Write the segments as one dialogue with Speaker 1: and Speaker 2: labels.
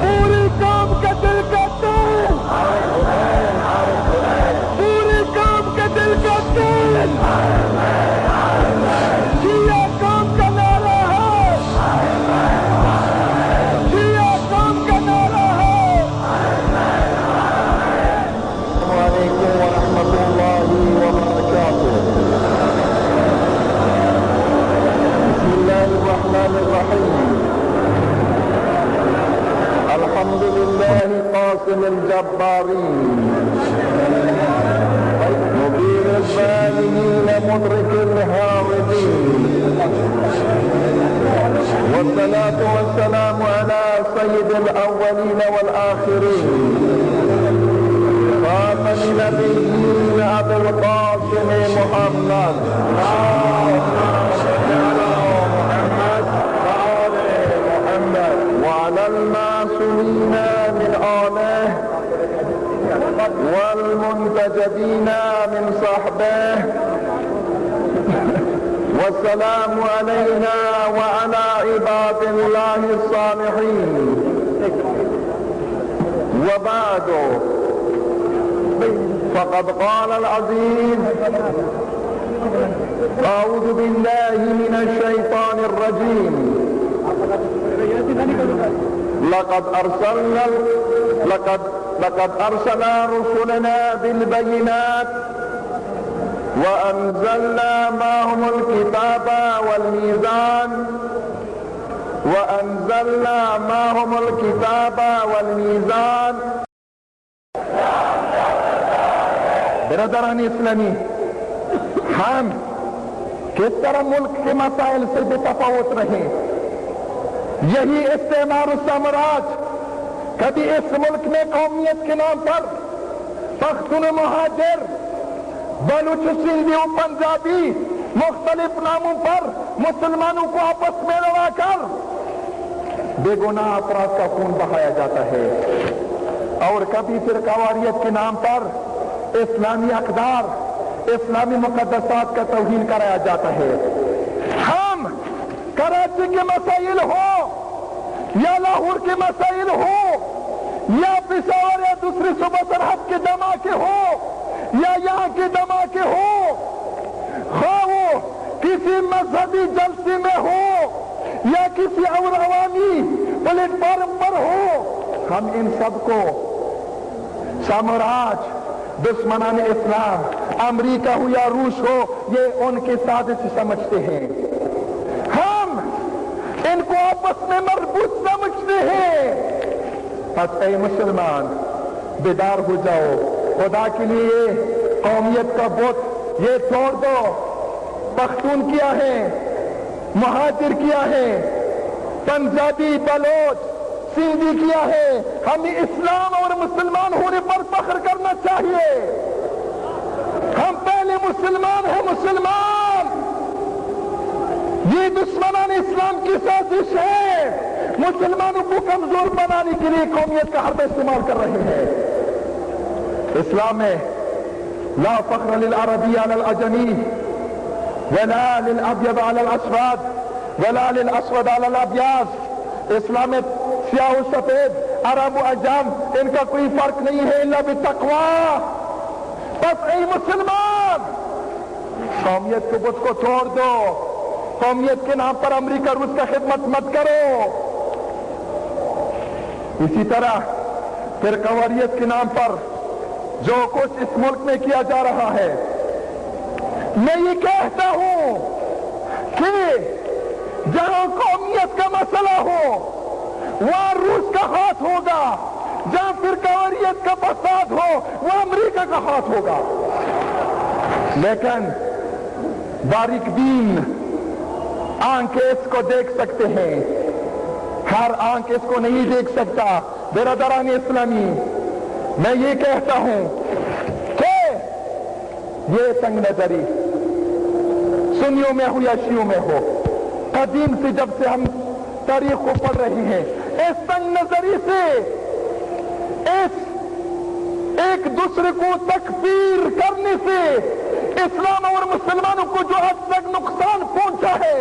Speaker 1: پوری قوم کا دل کا تیل، پوری قوم کے دل کا تیل، شیعہ قوم کا نعرہ ہے، شیعہ قوم کا نعرہ ہے۔ السلام علیکم ورحمۃ اللہ وبرکاتہ۔ بسم اللہ الرحمن الرحیم۔ الحمد للہ قاسم الجبارین، مبين الظالمين مدرك الهاوزين، والصلاة والسلام على سيد الأولين والآخرين، خاتم النبيين أبي القاسم محمد وعلى المعصومين من آله والمنتجبين من صحبه، والسلام علينا وعلى عباد الله الصالحين، وبعد، فقد قال العزيز: أعوذ بالله من الشيطان الرجيم، لقد أرسلنا رسلنا بالبينات وأنزلنا معهم الكتاب والميزان برادران اسلامی، ہم کس طرح ملک کے مسائل سے بے تفاوت رہے؟ یہی استعمار و سامراج کبھی اس ملک میں قومیت کے نام پر پختون مہاجر، بلوچ، سندھی و پنجابی مختلف ناموں پر مسلمانوں کو آپس میں لڑا کر بے گناہ افراد کا خون بہایا جاتا ہے، اور کبھی فرقواریت کے نام پر اسلامی اقدار، اسلامی مقدسات کا توہین کرایا جاتا ہے۔ ہم کراچی کے مسائل ہو یا لاہور کے مسائل ہو یا پشاور یا دوسری صوبہ سرحد کے دھماکے ہو یا یہاں کے دھماکے ہو، خواہ وہ کسی مذہبی جلسے میں ہو یا کسی اور عوامی پلیٹ فارم پر ہو، ہم ان سب کو سامراج، دشمنان اسلام، امریکہ ہو یا روس ہو، یہ ان کے سازش سمجھتے ہیں۔ ہم ان کو آپس میں مربوط سمجھتے ہیں۔ پس اے مسلمان، بیدار ہو جاؤ، خدا کے لیے قومیت کا بت یہ چھوڑ دو۔ پختون کیا ہے، مہاجر کیا ہے، پنجابی، بلوچ، سندھی کیا ہے، ہمیں اسلام اور مسلمان ہونے پر فخر کرنا چاہیے۔ ہم پہلے مسلمان ہیں، مسلمان۔ یہ دشمنان اسلام کی سازش ہے، مسلمانوں کو کمزور بنانے کے لیے قومیت کا حرب استعمال کر رہے ہیں۔ اسلام میں لا فخر للعربی علی العجمی ولا للابیض علی الاسود ولا للاسود علی الابیض۔ اسلام میں سیاہ و سفید، عرب و عجم، ان کا کوئی فرق نہیں ہے الا بالتقوی۔ بس اے مسلمان، قومیت کے بت کو چھوڑ دو، قومیت کے نام پر امریکہ روس کا خدمت مت کرو۔ اسی طرح فرقواریت کے نام پر جو کچھ اس ملک میں کیا جا رہا ہے، میں یہ کہتا ہوں کہ جہاں قومیت کا مسئلہ ہو وہاں روس کا ہاتھ ہوگا، جہاں فرقواریت کا فساد ہو وہ امریکہ کا ہاتھ ہوگا۔ لیکن باریک بین آنکھ اس کو دیکھ سکتے ہیں، ہر آنکھ اس کو نہیں دیکھ سکتا۔ برادران اسلامی، میں یہ کہتا ہوں کہ یہ تنگ نظری سنیوں میں ہو یا شیعوں میں ہو، قدیم سے جب سے ہم تاریخ کو پڑھ رہے ہیں، اس تنگ نظری سے، اس ایک دوسرے کو تکفیر کرنے سے اسلام اور مسلمانوں کو جو حد تک نقصان پہنچا ہے،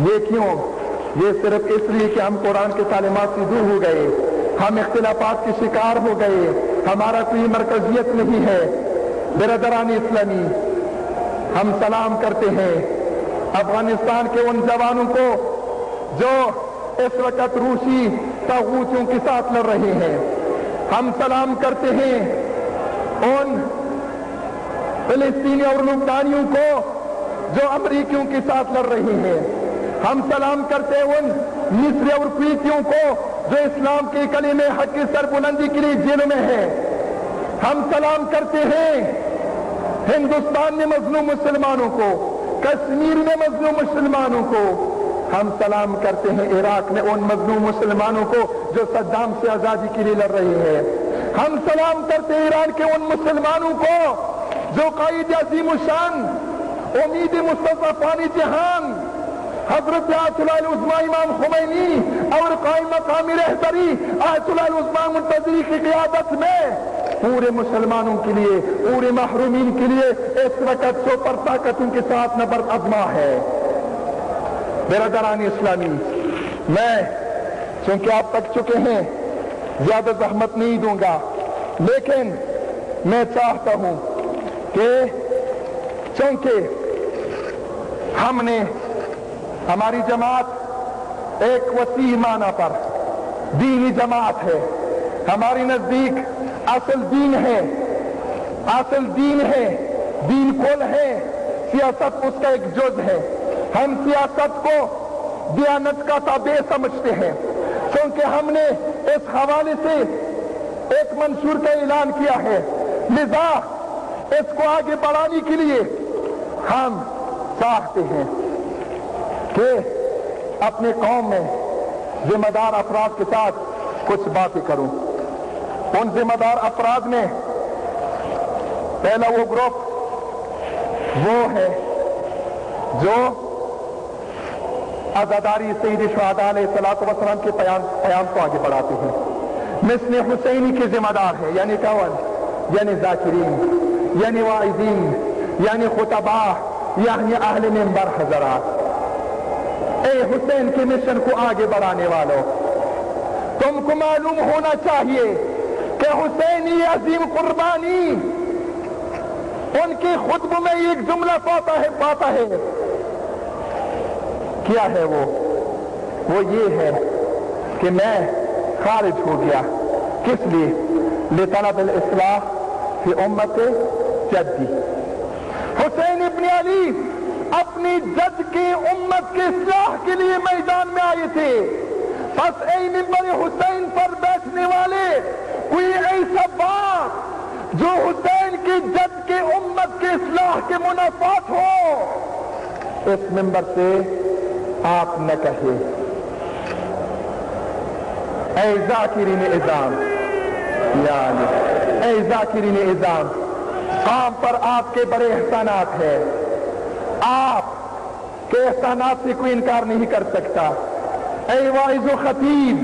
Speaker 1: یہ کیوں؟ یہ صرف اس لیے کہ ہم قرآن کے تعلیمات سے دور ہو گئے، ہم اختلافات کے شکار ہو گئے، ہمارا کوئی مرکزیت نہیں ہے۔ برادران اسلامی، ہم سلام کرتے ہیں افغانستان کے ان جوانوں کو جو اس وقت روسی طاغوتوں کے ساتھ لڑ رہے ہیں۔ ہم سلام کرتے ہیں ان فلسطینی اور لبنانیوں کو جو امریکیوں کے ساتھ لڑ رہے ہیں۔ ہم سلام کرتے ہیں ان مصری اور کویتیوں کو جو اسلام کے کلمے حق کی سربلندی کے لیے جیل میں ہیں۔ ہم سلام کرتے ہیں ہندوستان میں مظلوم مسلمانوں کو، کشمیر میں مظلوم مسلمانوں کو۔ ہم سلام کرتے ہیں عراق میں ان مظلوم مسلمانوں کو جو صدام سے آزادی کے لیے لڑ رہے ہیں۔ ہم سلام کرتے ہیں ایران کے ان مسلمانوں کو جو قائد عظیم الشان، امید مصطفی جہان حضرت آیت اللہ العظمیٰ امام خمینی اور قائم مقام رہبری آیت اللہ العظمیٰ منتظری کی قیادت میں پورے مسلمانوں کے لیے، پورے محرومین کے لیے اس وقت سپر طاقتوں کے ساتھ نبرد ازما ہے۔ برادران اسلامی، میں چونکہ آپ تک چکے ہیں زیادہ زحمت نہیں دوں گا، لیکن میں چاہتا ہوں کہ چونکہ ہم نے ہماری جماعت ایک وسیع معنی پر دینی جماعت ہے، ہماری نزدیک اصل دین ہے، اصل دین ہے، دین کل ہے، سیاست اس کا ایک جز ہے۔ ہم سیاست کو دیانت کا تابع سمجھتے ہیں، کیونکہ ہم نے اس حوالے سے ایک منشور کا اعلان کیا ہے، لذا اس کو آگے بڑھانے کے لیے ہم چاہتے ہیں کہ اپنے قوم میں ذمہ دار افراد کے ساتھ کچھ باتیں کروں۔ ان ذمہ دار افراد میں پہلا وہ گروپ وہ ہے جو عزاداری سید شہداء علیہ الصلوۃ والسلام کے پیام کو آگے بڑھاتے ہیں۔ مثل حسینی کے ذمہ دار ہے، یعنی کون؟ یعنی ذاکرین، یعنی واعظین، یعنی خطباء، یعنی اہل منبر حضرات۔ اے حسین کے مشن کو آگے بڑھانے والوں، تم کو معلوم ہونا چاہیے کہ حسینی عظیم قربانی ان کے خطبوں میں ایک جملہ پاتا ہے، کیا ہے وہ یہ ہے کہ میں خارج ہو گیا، کس لیے؟ لطلب الاصلاح فی امت جدی۔ حسین ابن علی اپنی جد کی امت کے اصلاح کے لیے میدان میں آئے تھے، بس اے منبر حسین پر بیٹھنے والے کوئی ایسا بات جو حسین کی جد کے امت کے اصلاح کے منافات ہو، اس منبر سے آپ نہ کہے۔ اے ذاکرین اعظام، یعنی اے ذاکرین اعظام، قوم پر آپ کے بڑے احسانات ہیں، آپ کے احسانات سے کوئی انکار نہیں کر سکتا۔ اے واعظ و خطیب،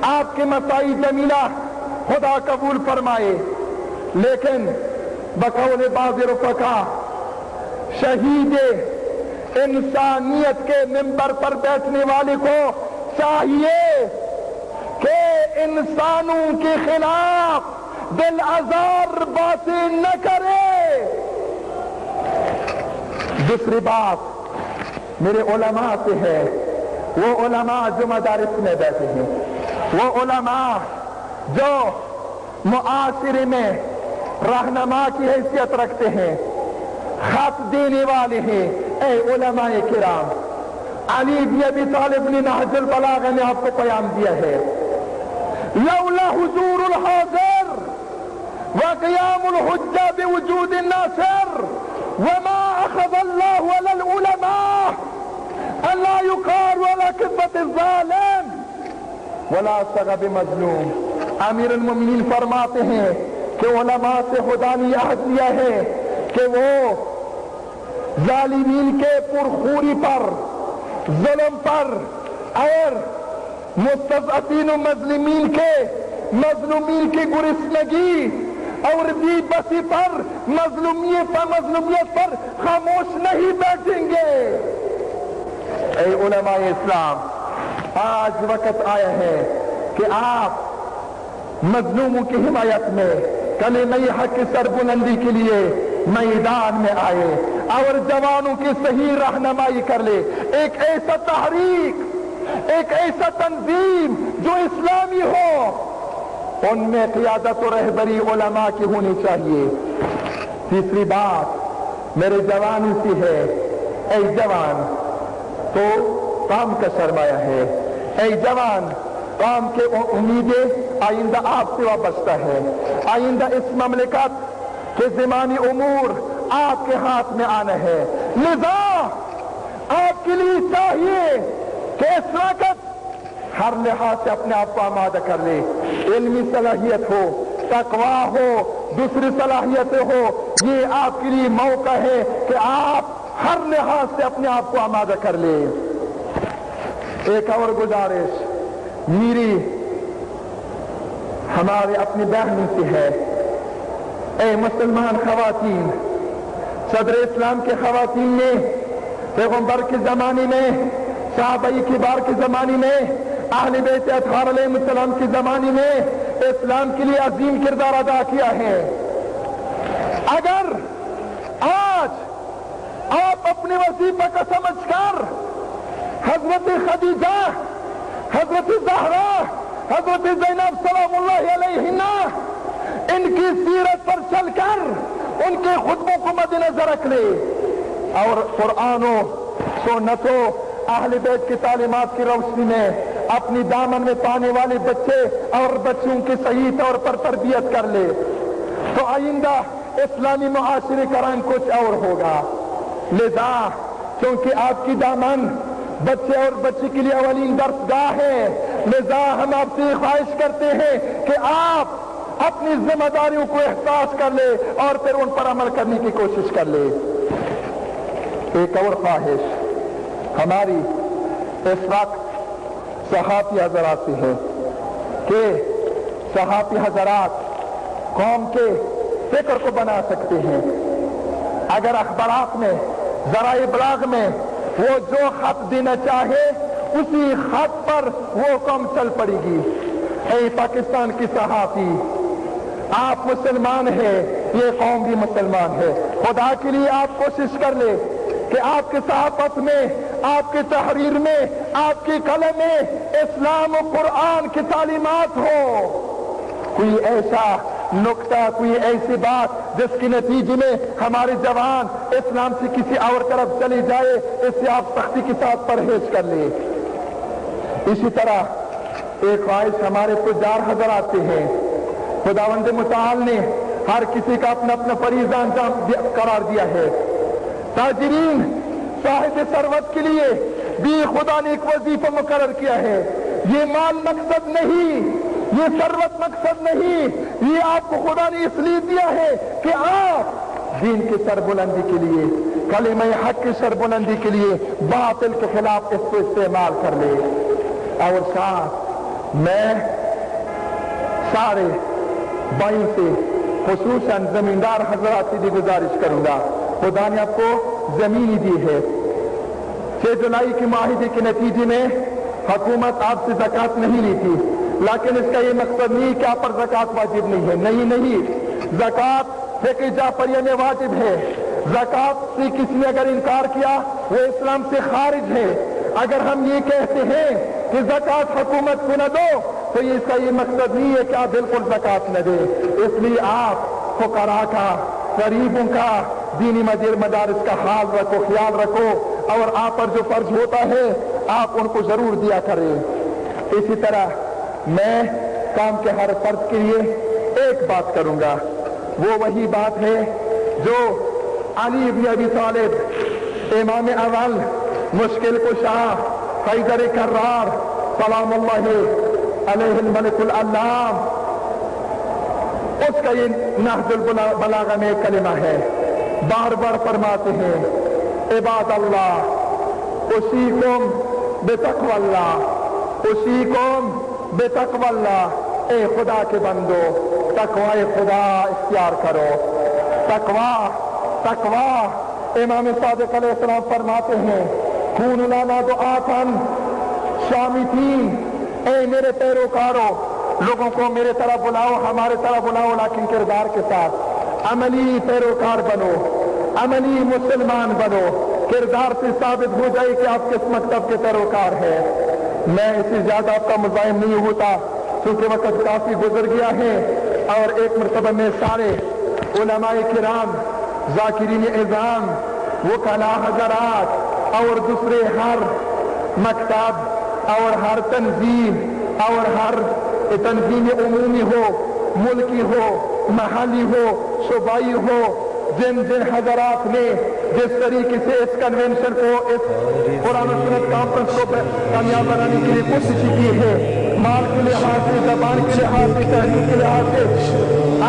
Speaker 1: آپ کے مسائی جمیلہ خدا قبول فرمائے، لیکن بقول بعض رفقا شہید انسانیت کے منبر پر بیٹھنے والے کو چاہیے کہ انسانوں کے خلاف دل آزار باتیں نہ کرے۔ دوسری بات میرے علماء سے ہے، وہ علماء جو مدارس میں بیٹھے ہیں، وہ علماء جو معاشرے میں رہنما کی حیثیت رکھتے ہیں، خط دینے والے ہیں۔ اے علماء کرام، علی بن ابی طالب نے نہج البلاغہ میں آپ کو پیام دیا ہے، لولا حضور الحاضر وقیام الحجہ بوجود الناصر وما اخذ اللہ علی العلماء الا یقار ولا کذبۃ الظالم ولا صغب مظلوم۔ امیر المومنین فرماتے ہیں کہ علماء سے خدا نے عہد لیا ہے کہ وہ ظالمین کے پرخوری پر، ظلم پر اور مستضعفین و مظلومین کی گرسنگی اور بے بسی پر، مظلومیت پر خاموش نہیں بیٹھیں گے۔ اے علماء اسلام، آج وقت آیا ہے کہ آپ مظلوموں کی حمایت میں کلمہ حق کی سربلندی کے لیے میدان میں آئے اور جوانوں کی صحیح رہنمائی کر لے. ایک ایسا تحریک، ایک ایسا تنظیم جو اسلامی ہو، ان میں قیادت و رہبری علماء کی ہونی چاہیے. تیسری بات میرے جوان سی ہے، اے جوان تو کام کا سرمایہ ہے. اے جوان، کام کے امیدیں آئندہ آپ سے وابستہ ہے. آئندہ اس مملکت کے زمانی امور آپ کے ہاتھ میں آنا ہے. لذا آپ کے لیے چاہیے کہ اس وقت ہر لحاظ سے اپنے آپ کو آمادہ کر لے. علمی صلاحیت ہو، تقویٰ ہو، دوسری صلاحیتیں ہو، یہ آپ کے لیے موقع ہے کہ آپ ہر لحاظ سے اپنے آپ کو آمادہ کر لے. ایک اور گزارش میری ہمارے اپنی بہنوں سے ہے. اے مسلمان خواتین، صدر اسلام کے خواتین نے پیغمبر کے زمانے میں، صحابہ کبار کے زمانے میں، اہل بیت اطہار علیہ السلام کے زمانے میں اسلام کے لیے عظیم کردار ادا کیا ہے. اگر آج آپ اپنے وظیفہ کا سمجھ کر حضرت خدیجہ، حضرت زہرا، حضرت زینب سلام اللہ علیہن، ان کی سیرت پر چل کر ان کے خطبوں کو مد نظر رکھ لے اور قرآن و سنت و اہل بیت کی تعلیمات کی روشنی میں اپنی دامن میں پانے والے بچے اور بچوں کی صحیح طور پر تربیت کر لے تو آئندہ اسلامی معاشرے کا رنگ کچھ اور ہوگا. لذا کیونکہ آپ کی دامن بچے اور بچی کے لیے اولین درسگاہ ہے، لذا ہم آپ سے خواہش کرتے ہیں کہ آپ اپنی ذمہ داریوں کو احساس کر لے اور پھر ان پر عمل کرنے کی کوشش کر لے. ایک اور خواہش ہماری اس وقت صحافی حضرات سے ہے کہ صحافی حضرات قوم کے فکر کو بنا سکتے ہیں. اگر اخبارات میں، ذرائع ابلاغ میں وہ جو خط دینا چاہے اسی خط پر وہ قوم چل پڑے گی. اے پاکستان کی صحافی، آپ مسلمان ہیں، یہ قوم بھی مسلمان ہے. خدا کے لیے آپ کوشش کر لے کہ آپ کے صحافت میں، آپ کی تحریر میں، آپ کی قلم میں اسلام و قرآن کی تعلیمات ہو. کوئی ایسا نقطہ، کوئی ایسی بات جس کے نتیجے میں ہمارے جوان اسلام سے کسی اور طرف چلی جائے، اس سے آپ سختی کے ساتھ پرہیز کر لیں. اسی طرح ایک خواہش ہمارے تجار حضرات سے ہے. خداوند متعال نے ہر کسی کا اپنا اپنا فریضہ انجام قرار دیا ہے. تاجرین، صاحب ثروت کے لیے بھی خدا نے ایک وظیفہ مقرر کیا ہے. یہ مال مقصد نہیں، یہ ثروت مقصد نہیں، یہ آپ کو خدا نے اس لیے دیا ہے کہ آپ دین کی سربلندی کے لیے، کلمہ حق کی سربلندی کے لیے باطل کے خلاف اس کو استعمال کر لے. اور ساتھ میں سارے بھائیوں سے خصوصاً زمیندار حضرات سے بھی گزارش کروں گا. خدا نے آپ کو زمینی دی ہے. 6 جولائی کے معاہدے کے نتیجے میں حکومت آپ سے زکوٰۃ نہیں لی تھی، لیکن اس کا یہ مقصد نہیں کہ آپ پر زکوٰۃ واجب نہیں ہے. نہیں، زکوٰۃ فقہ جعفریہ میں واجب ہے. زکوٰۃ سے کسی نے اگر انکار کیا وہ اسلام سے خارج ہے. اگر ہم یہ کہتے ہیں کہ زکوٰۃ حکومت کو نہ دو تو اس کا یہ مقصد نہیں ہے کہ آپ بالکل زکوٰۃ نہ دیں. اس لیے آپ فقراء کا، غریبوں کا، دینی مدارس کا حال رکھو، خیال رکھو اور آپ پر جو فرض ہوتا ہے آپ ان کو ضرور دیا کریں. اسی طرح میں کام کے ہر فرض کے لیے ایک بات کروں گا. وہ وہی بات ہے جو علی بن ابی طالب، امام اول، مشکل کشا، حیدر کرار، سلام اللہ علیہ الملک العلام، اس کا یہ نہج البلاغہ میں کلمہ ہے. بار بار فرماتے ہیں عباد اللہ اوصیکم بتقوی اللہ، اوصیکم بتقوی اللہ. اے خدا کے بندو، تقوی خدا اختیار کرو. تقوی امام صادق علیہ السلام فرماتے ہیں کون لانا دعاتن شامتین، اے میرے پیروکاروں لوگوں کو میرے طرف بلاؤ، ہمارے طرف بلاؤ، لیکن کردار کے ساتھ عملی پیروکار بنو، عملی مسلمان بنو، کردار سے ثابت ہو جائے کہ آپ کس مکتب کے پیروکار ہیں۔ میں اس سے زیادہ آپ کا مزاحم نہیں ہوتا کیونکہ وقت کافی گزر گیا ہے، اور ایک مرتبہ میں سارے علماء کرام، ذاکرین اعظام، وکلاء حضرات اور دوسرے ہر مکتب اور ہر تنظیم اور ہر تنظیم عمومی ہو، ملکی ہو، محلی ہو، صوبائی ہو، جن حضرات نے جس طریقے سے اس کنونشن کو، اس قرآن و سنت کانفرنس کو کامیاب بنانے کے لیے کوشش کی ہے، مال کے لحاظ سے، زبان کے لحاظ سے، تحریر کے لحاظ سے،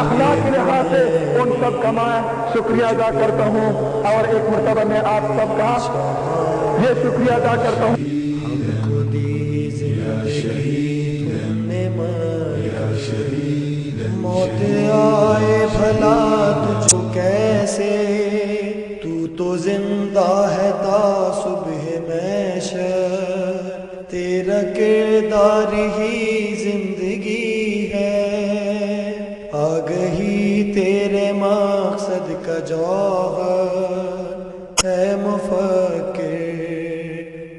Speaker 1: اخلاق کے لحاظ سے، ان سب کا میں شکریہ ادا کرتا ہوں، اور ایک مرتبہ میں آپ سب کا یہ شکریہ ادا کرتا ہوں۔
Speaker 2: موت آئے بھلا تجھ کو کیسے، تو زندہ ہے تا صبح محشر، تیرا کردار ہی زندگی ہے، آگہی تیرے مقصد کا جوہر، ہے مفکر،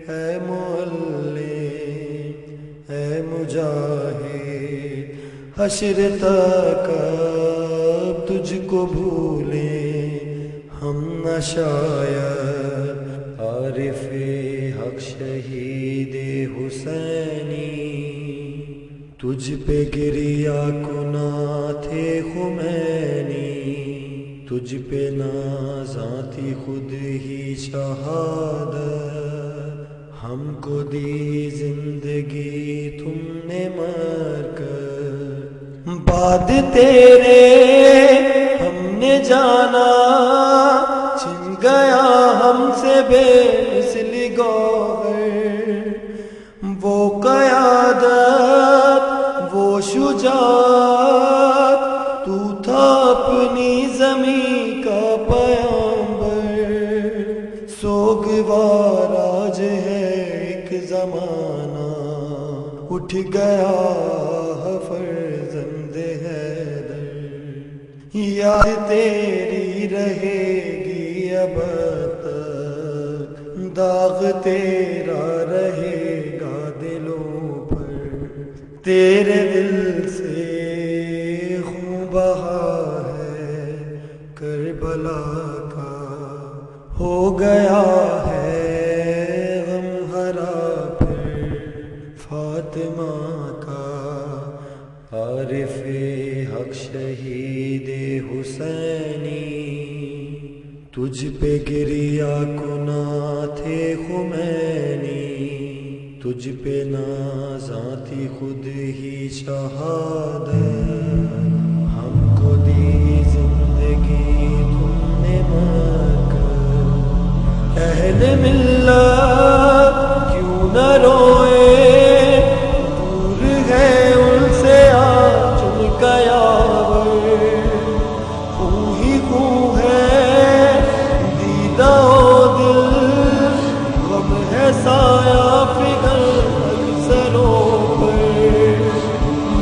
Speaker 2: ہے معلم، ہے مجاہد، حشر تک اب تجھ کو بھولیں ہم نہ شاید، عارف حق شہید حسینی، تجھ پہ گریا کنا تھے خمینی، تجھ پہ نازاں تھی خود ہی شہادت، ہم کو دی زندگی تم نے مر کر، بعد تیرے ہم نے جانا، چھن گیا ہم سے بے مثل گوہر، وہ قیادت، وہ شجاعت، تو تھا اپنی زمین کا پیامبر، سوگوار آج ہے ایک زمانہ، اٹھ گیا فرزند حیدر، یاد تیری رہے گی اب تک، داغ تیرا رہے گا دلوں پر، تیرے دل سے خون بہا ہے کربلا کا، ہو گیا ہے غم ہرا پھر فاطمہ کا، عارف حق شہید حسینی، تجھ پہ گریا کنا تھے خمینی، تجھ پہ نازاں تھی خود ہی شہادت، ہم کو دی زندگی تم نے مر کر، اہل ملت کیوں نہ روئے،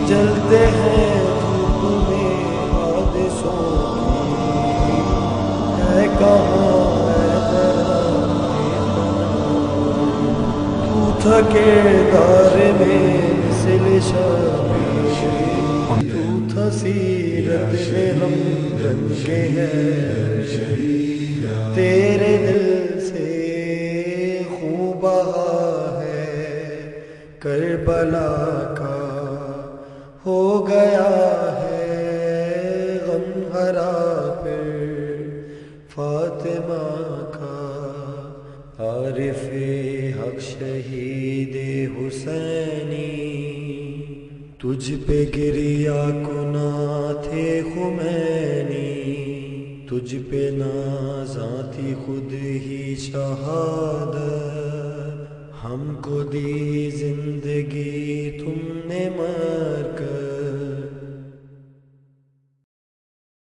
Speaker 2: جلتے ہیں دھوپ میں حادثوں کی، ہے کہاں ہے تو تھا کردار میں مثل شبیر، تو تھا سیرت میں ہم رنگے ہیں، تیرے دل سے خون بہا ہے کربلا کا، ہو گیا ہے غم ہرا پھر فاطمہ کا، عارف حق شہید حسینی، تجھ پہ گریا کنا تھے خمینی، تجھ پہ نازاں تھی خود ہی شہادت، ہم کو دی زندگی تم نے مر کر،